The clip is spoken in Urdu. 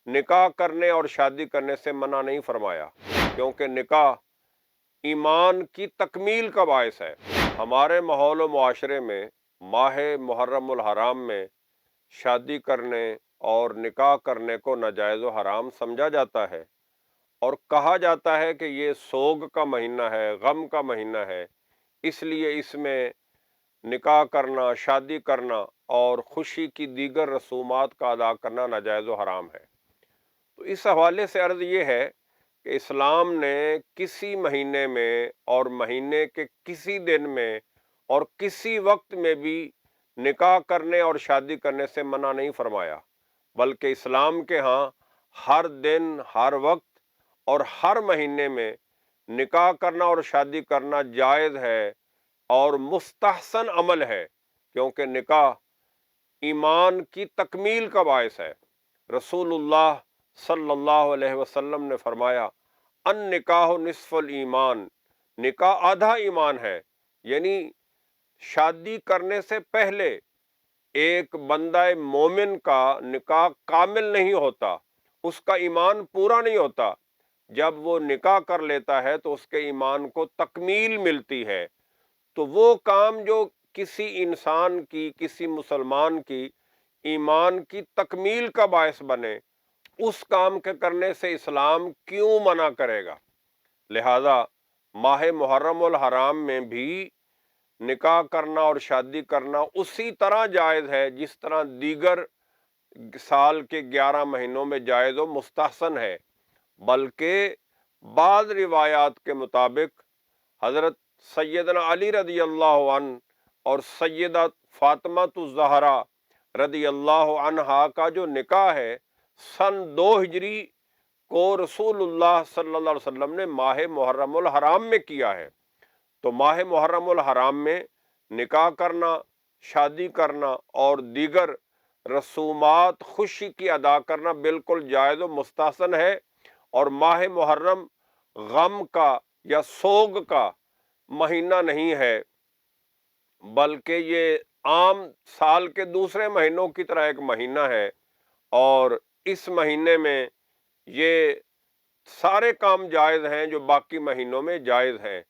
نکاح کرنے اور شادی کرنے سے منع نہیں فرمایا، کیونکہ نکاح ایمان کی تکمیل کا باعث ہے۔ ہمارے ماحول و معاشرے میں ماہ محرم الحرام میں شادی کرنے اور نکاح کرنے کو ناجائز و حرام سمجھا جاتا ہے، اور کہا جاتا ہے کہ یہ سوگ کا مہینہ ہے، غم کا مہینہ ہے، اس لیے اس میں نکاح کرنا، شادی کرنا اور خوشی کی دیگر رسومات کا ادا کرنا ناجائز و حرام ہے۔ تو اس حوالے سے عرض یہ ہے کہ اسلام نے کسی مہینے میں اور مہینے کے کسی دن میں اور کسی وقت میں بھی نکاح کرنے اور شادی کرنے سے منع نہیں فرمایا، بلکہ اسلام کے ہاں ہر دن، ہر وقت اور ہر مہینے میں نکاح کرنا اور شادی کرنا جائز ہے اور مستحسن عمل ہے، کیونکہ نکاح ایمان کی تکمیل کا باعث ہے۔ رسول اللہ صلی اللہ علیہ وسلم نے فرمایا، ان نکاح نصف الایمان، نکاح آدھا ایمان ہے، یعنی شادی کرنے سے پہلے ایک بندہ مومن کا نکاح کامل نہیں ہوتا، اس کا ایمان پورا نہیں ہوتا۔ جب وہ نکاح کر لیتا ہے تو اس کے ایمان کو تکمیل ملتی ہے۔ تو وہ کام جو کسی انسان کی، کسی مسلمان کی ایمان کی تکمیل کا باعث بنے، اس کام کے کرنے سے اسلام کیوں منع کرے گا؟ لہذا ماہ محرم الحرام میں بھی نکاح کرنا اور شادی کرنا اسی طرح جائز ہے جس طرح دیگر سال کے 11 مہینوں میں جائز و مستحسن ہے، بلکہ بعض روایات کے مطابق حضرت سیدنا علی رضی اللہ عنہ اور سیدہ فاطمہ الزہرا رضی اللہ عنہا کا جو نکاح ہے، سن 2 ہجری کو رسول اللہ صلی اللہ علیہ وسلم نے ماہ محرم الحرام میں کیا ہے۔ تو ماہ محرم الحرام میں نکاح کرنا، شادی کرنا اور دیگر رسومات خوشی کی ادا کرنا بالکل جائز و مستحسن ہے، اور ماہ محرم غم کا یا سوگ کا مہینہ نہیں ہے، بلکہ یہ عام سال کے دوسرے مہینوں کی طرح ایک مہینہ ہے، اور اس مہینے میں یہ سارے کام جائز ہیں جو باقی مہینوں میں جائز ہیں۔